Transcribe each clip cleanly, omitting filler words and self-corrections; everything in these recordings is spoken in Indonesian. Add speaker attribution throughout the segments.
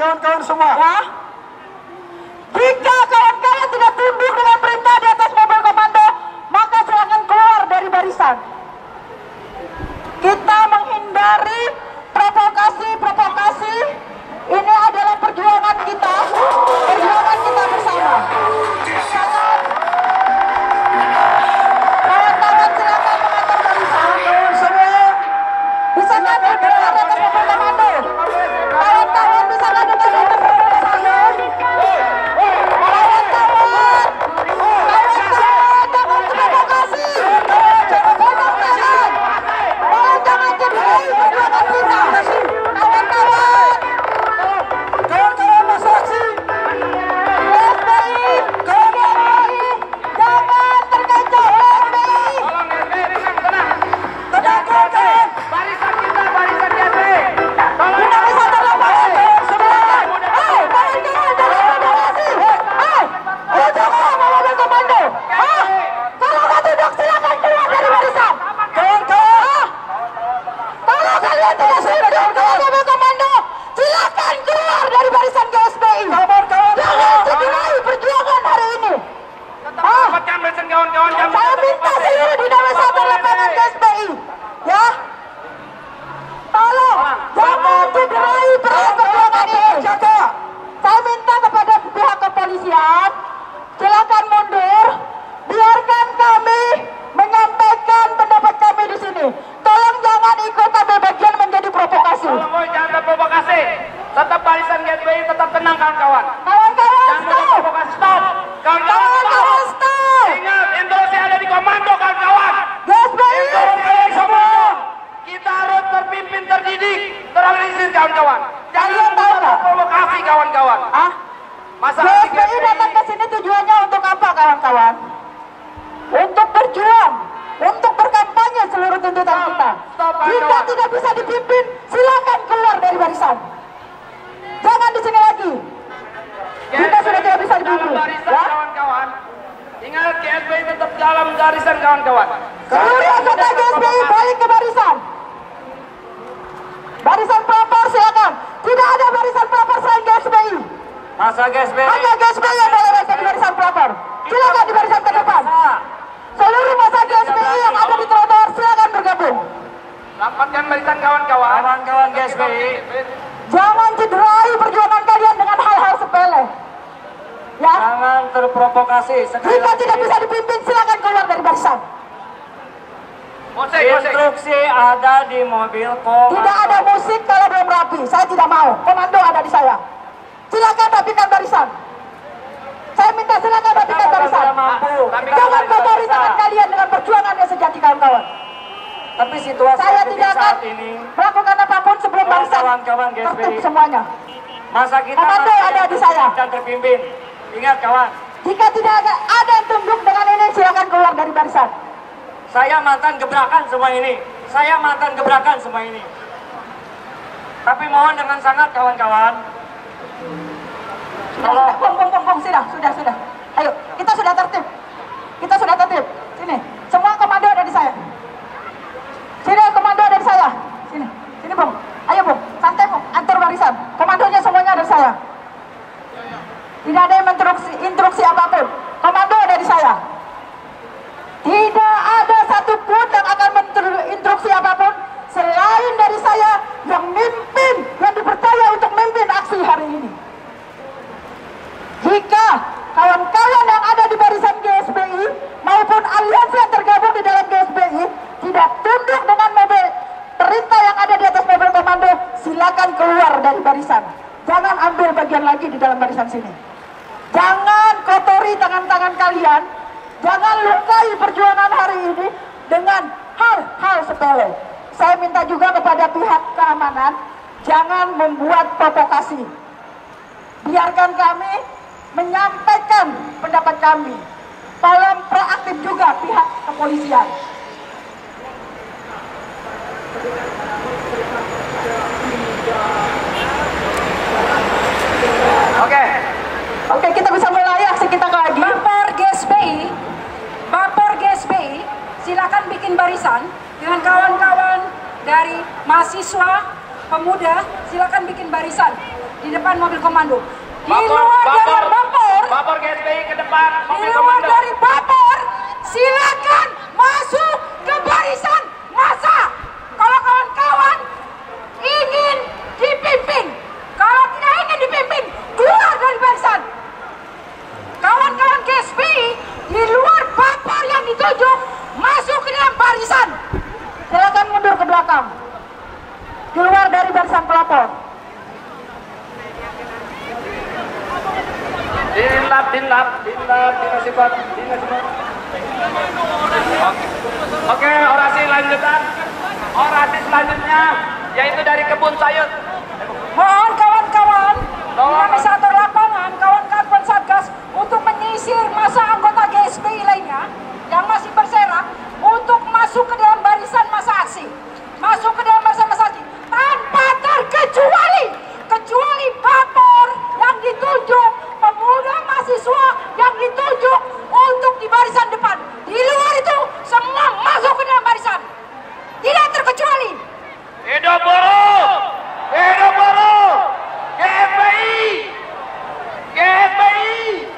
Speaker 1: kawan-kawan semua.
Speaker 2: Ya. Jika kawan-kawan tidak tunduk dengan perintah di atas mobil komando, maka silakan keluar dari barisan. Kita menghindari provokasi. Ini adalah perjuangan kita bersama. Kawan-kawan silakan mengatur barisan.
Speaker 1: Semua
Speaker 2: Bisa kan keluar di atas mobil komando? Kawan-kawan bisa kan di atas mobil komando?
Speaker 1: kawan-kawan masa aksi. Tenang kawan-kawan.
Speaker 3: Barisan kita, barisan GSBI. Dapatkan barisan kawan-kawan.
Speaker 2: Saya minta seluruh dinamika satu lapangan GSBI, ya. Tolong jangan cederai perjuangan ini. Saya minta kepada pihak kepolisian, silakan mundur. Biarkan kami menyampaikan pendapat kami di sini. Tolong jangan ikut ambil bagian menjadi provokasi.
Speaker 3: Tolong jangan terprovokasi. Tetap barisan GSBI, tetap tenang kawan-kawan.
Speaker 2: Kawan-kawan
Speaker 3: Jangan
Speaker 2: stop.
Speaker 3: terprovokasi, stop.
Speaker 2: Kawan-kawan stop.
Speaker 3: Ingat, instruksi ada di komando kawan-kawan.
Speaker 2: GSBI.
Speaker 3: Instruksi ada di komando. Kita harus terpimpin, terdidik, terorganisir kawan-kawan.
Speaker 2: Kalian tahu nggak?
Speaker 3: Provokasi kawan-kawan. Masalah
Speaker 2: GSBI datang ke sini tujuannya untuk apa, kawan-kawan? Untuk berjuang, untuk berkampanye seluruh tuntutan kita.
Speaker 3: Stop,
Speaker 2: Jika
Speaker 3: kawan-kawan.
Speaker 2: tidak bisa dipimpin, silakan keluar dari barisan. Jangan di sini lagi. Jika sudah tidak bisa
Speaker 3: dalam
Speaker 2: dipimpin,
Speaker 3: barisan
Speaker 2: ya.
Speaker 3: kawan-kawan. Ingat, GSBI tetap dalam barisan kawan-kawan.
Speaker 2: Seluruh anggota GSBI balik ke barisan. Barisan pelapor silakan. Tidak ada barisan pelapor selain GSBI.
Speaker 3: Masa GSBI.
Speaker 2: Hanya GSBI yang boleh berada di barisan pelapor. Silakan di barisan terdepan. Seluruh masa GSBI yang ada di trotoar silakan bergabung.
Speaker 3: Dapatkan barisan kawan-kawan. Kawan-kawan GSBI.
Speaker 2: Jangan cederai perjuangan kalian dengan hal-hal sepele. Ya.
Speaker 3: Jangan terprovokasi.
Speaker 2: Jika tidak bisa dipimpin silakan keluar dari barisan.
Speaker 3: Instruksi ada di mobil komando.
Speaker 2: Tidak ada musik kalau belum rapi. Saya tidak mau. Komando ada di saya. Silakan rapikan barisan. Saya minta silakan rapikan barisan. Jangan kotori tangan kalian dengan perjuangan yang sejati, kawan-kawan.
Speaker 3: Tapi situasi
Speaker 2: Saya
Speaker 3: seperti
Speaker 2: tidak akan
Speaker 3: saat ini,
Speaker 2: melakukan apapun sebelum barisan
Speaker 3: kawan-kawan GSBI.
Speaker 2: tertib semuanya.
Speaker 3: masa kita
Speaker 2: Komando ada di saya.
Speaker 3: dan terpimpin. Ingat kawan,
Speaker 2: Jika tidak ada yang tunduk dengan ini, silakan keluar dari barisan.
Speaker 3: saya mantan gebrakan semua ini. Saya mantan gebrakan semua ini. Tapi mohon dengan sangat kawan-kawan. Kalau
Speaker 2: Sudah. Ayo, kita sudah tertib. Sini, semua komando ada di saya. Sini, komando ada di saya. Sini Bung. Ayo Bung, santai Bung, antar barisan. Komandonya semuanya ada di saya. Tidak ada yang instruksi apapun. Komando ada di saya. Tidak ada satupun yang akan instruksi apapun selain dari saya yang mimpin, yang dipercaya untuk memimpin aksi hari ini. Jika kawan-kawan yang ada di barisan GSBI maupun aliansi yang tergabung di dalam GSBI tidak tunduk dengan mobil perintah yang ada di atas mobil komando, silakan keluar dari barisan. Jangan ambil bagian lagi di dalam barisan sini. Jangan kotori tangan-tangan kalian. Jangan lukai perjuangan hari ini dengan hal-hal sepele. Saya minta juga kepada pihak keamanan, jangan membuat provokasi. Biarkan kami menyampaikan pendapat kami. Tolong proaktif juga pihak kepolisian. Oke, kita bisa mulai aksi kita lagi.
Speaker 4: Bapor GSBI, silakan bikin barisan dengan kawan-kawan dari mahasiswa,
Speaker 2: pemuda, silakan bikin barisan di depan mobil komando. Di
Speaker 3: Bapor,
Speaker 2: luar dari Bapor,
Speaker 3: Bapor GSBI ke depan
Speaker 2: di
Speaker 3: mobil
Speaker 2: luar
Speaker 3: komando.
Speaker 2: dari Bapor, silakan masuk ke barisan massa. Kalau kawan-kawan ingin dipimpin, kalau tidak ingin dipimpin, keluar dari barisan. Kawan-kawan GSBI di luar Bapor yang ditunjuk, masuk ke dalam barisan. Silakan mundur ke belakang. Keluar dari barisan pelapor.
Speaker 3: Dinlap, dinasifat. Oke, orasi lanjutan. Orasi selanjutnya yaitu dari kebun sayur.
Speaker 2: Mohon kawan-kawan, dinamisator lapangan, kawan-kawan Satgas untuk menyisir masa anggota GSBI lainnya yang masih berserak untuk masuk ke dalam barisan masa aksi. Masuk ke dalam barisan masa aksi tanpa terkecuali, kecuali Bapor yang ditunjuk, pemuda mahasiswa yang ditunjuk untuk di barisan depan. Di luar itu semua masuk ke dalam barisan, tidak terkecuali.
Speaker 3: Hidup buruh! Hidup buruh! GSBI! GSBI!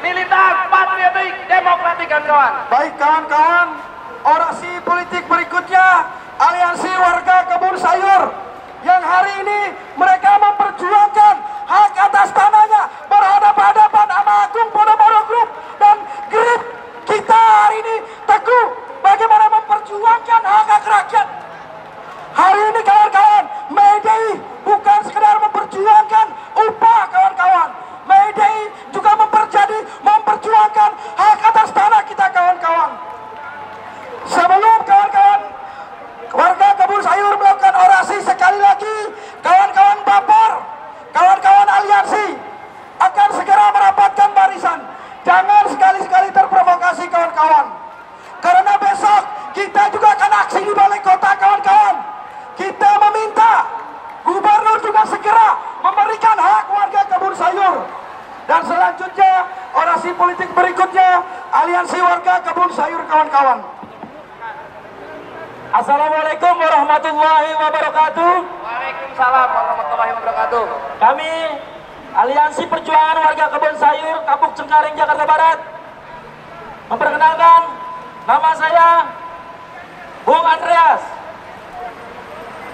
Speaker 3: Militan, patriotik, demokratik, kawan-kawan.
Speaker 1: Baik kawan-kawan, orasi politik berikutnya Aliansi Warga Kebun Sayur yang hari ini mereka memperjuangkan hak atas tanahnya berhadapan-hadapan sama Agung Podomoro Group dan GRIP. Kita hari ini teguh bagaimana memperjuangkan hak rakyat. Hari ini kawan-kawan, Mayday bukan sekedar memperjuangkan upah kawan-kawan. Mayday juga memperjuangkan hak atas tanah kita kawan-kawan. Sebelum kawan-kawan warga Kebun Sayur melakukan orasi, sekali lagi kawan-kawan Bapor, kawan-kawan aliansi akan segera merapatkan barisan. Jangan sekali-sekali terprovokasi kawan-kawan, karena besok kita juga akan aksi di balai kota kawan-kawan. Kita meminta gubernur juga segera memberikan hak warga Kebun Sayur. Dan selanjutnya orasi politik berikutnya Aliansi Warga Kebun Sayur kawan-kawan.
Speaker 3: Assalamualaikum warahmatullahi wabarakatuh. Waalaikumsalam warahmatullahi wabarakatuh. Kami Aliansi Perjuangan Warga Kebun Sayur Kapuk Cengkareng Jakarta Barat memperkenalkan, nama saya Bung Andreas.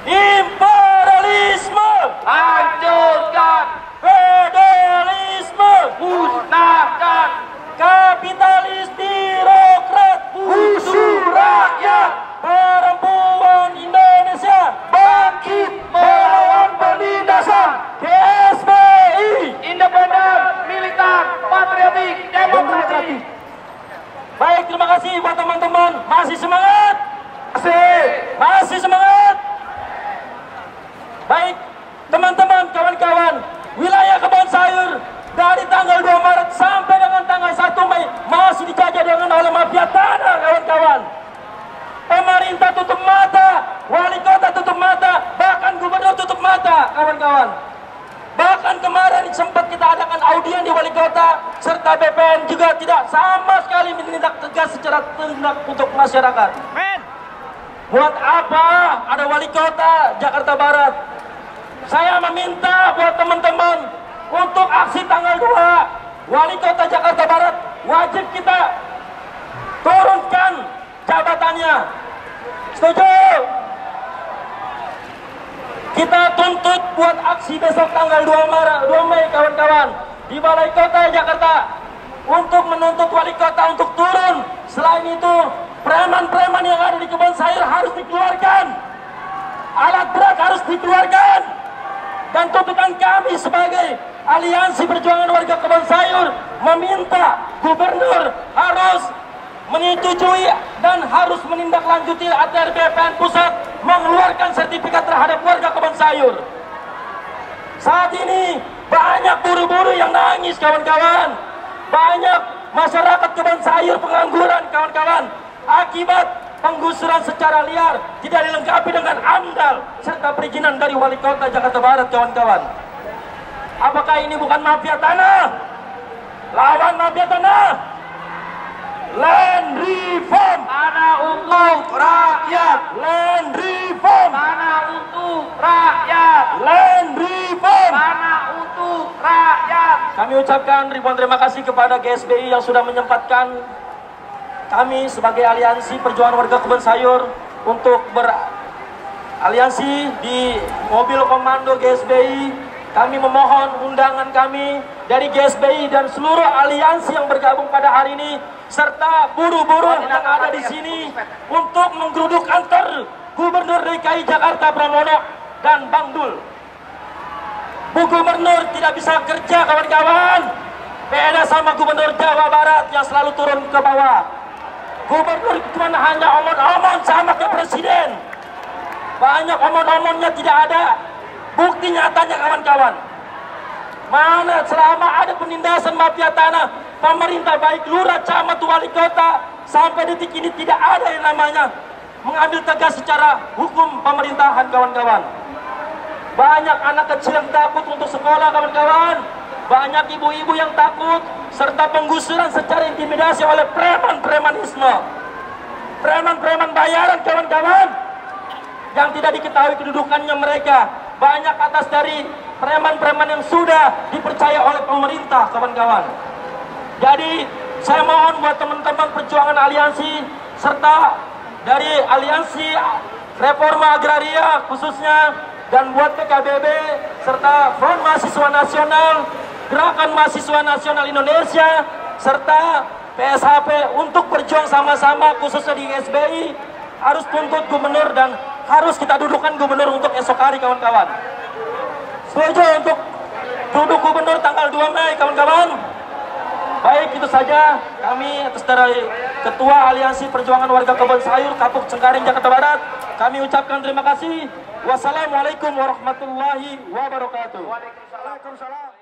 Speaker 3: Imperialisme hancurkan, feudalisme musnahkan, kapitalis birokrat musuh rakyat, perempuan Indonesia bangkit melawan penindasan. GSBI independen, militan, patriotik, demokratik. Baik, terima kasih buat teman-teman. Masih semangat? Masih semangat? Baik, teman-teman, kawan-kawan, wilayah Kebun Sayur dari tanggal 2 Maret sampai dengan tanggal 1 Mei masih dijajah dengan oleh mafia tanah, kawan-kawan. Pemerintah tutup mata, wali kota tutup mata, bahkan gubernur tutup mata, kawan-kawan. Bahkan kemarin sempat kita adakan audien di wali kota, serta BPN juga tidak sama sekali menindak tegas secara tindak untuk masyarakat. Buat apa ada wali kota Jakarta Barat? Saya meminta buat teman-teman untuk aksi tanggal 2 wali kota Jakarta Barat wajib kita turunkan jabatannya. Setuju? Kita tuntut buat aksi besok tanggal 2 Mei kawan-kawan di Balai Kota Jakarta untuk menuntut wali kota untuk turun. Selain itu, preman-preman yang ada di Kebun Sayur harus dikeluarkan. Alat berat harus dikeluarkan. Dan tuntutan kami sebagai Aliansi Perjuangan Warga Kebun Sayur meminta gubernur harus menyetujui dan harus menindaklanjuti ATR BPN Pusat mengeluarkan sertifikat terhadap warga Kebun Sayur. Saat ini banyak buruh-buruh yang nangis, kawan-kawan. Banyak masyarakat Kebun Sayur pengangguran, kawan-kawan, akibat penggusuran secara liar, tidak dilengkapi dengan AMDAL serta perizinan dari wali kota Jakarta Barat, kawan-kawan. Apakah ini bukan mafia tanah? Lawan mafia tanah. Land reform
Speaker 1: mana untuk rakyat,
Speaker 3: land reform
Speaker 1: mana untuk rakyat,
Speaker 3: land reform.
Speaker 1: mana untuk rakyat.
Speaker 3: Kami ucapkan ribuan terima kasih kepada GSBI yang sudah menyempatkan kami sebagai aliansi perjuangan warga Kebun Sayur untuk beraliansi di mobil komando GSBI. Kami memohon undangan kami dari GSBI dan seluruh aliansi yang bergabung pada hari ini serta buruh-buruh yang ada di sini untuk menggeruduk kantor Gubernur DKI Jakarta Pramono dan Bang Dul. Bu Gubernur tidak bisa kerja, kawan-kawan. Beda sama Gubernur Jawa Barat yang selalu turun ke bawah. Gubernur cuma hanya omong-omong sama ke presiden. Banyak omong-omongnya tidak ada bukti nyatanya, kawan-kawan. Mana selama ada penindasan mafia tanah, pemerintah baik lurah, camat, wali kota sampai detik ini tidak ada yang namanya mengambil tegas secara hukum pemerintahan, kawan-kawan. Banyak anak kecil yang takut untuk sekolah, kawan-kawan. Banyak ibu-ibu yang takut serta penggusuran secara intimidasi oleh preman-premanisme. Preman-preman bayaran, kawan-kawan, yang tidak diketahui kedudukannya mereka. Banyak atas dari preman-preman yang sudah dipercaya oleh pemerintah, kawan-kawan. Jadi saya mohon buat teman-teman perjuangan aliansi serta dari aliansi reforma agraria khususnya, dan buat PKBB serta Front Mahasiswa Nasional, Gerakan Mahasiswa Nasional Indonesia serta PSHP untuk berjuang sama-sama khususnya di SBI, harus tuntut gubernur dan harus kita dudukkan gubernur untuk esok hari, kawan-kawan. Setuju untuk duduk gubernur tanggal 2 Mei, kawan-kawan? Baik, itu saja kami atas dari Ketua Aliansi Perjuangan Warga Kebun Sayur Kapuk Cengkareng Jakarta Barat, kami ucapkan terima kasih. Wassalamualaikum warahmatullahi wabarakatuh.
Speaker 1: Waalaikumsalam.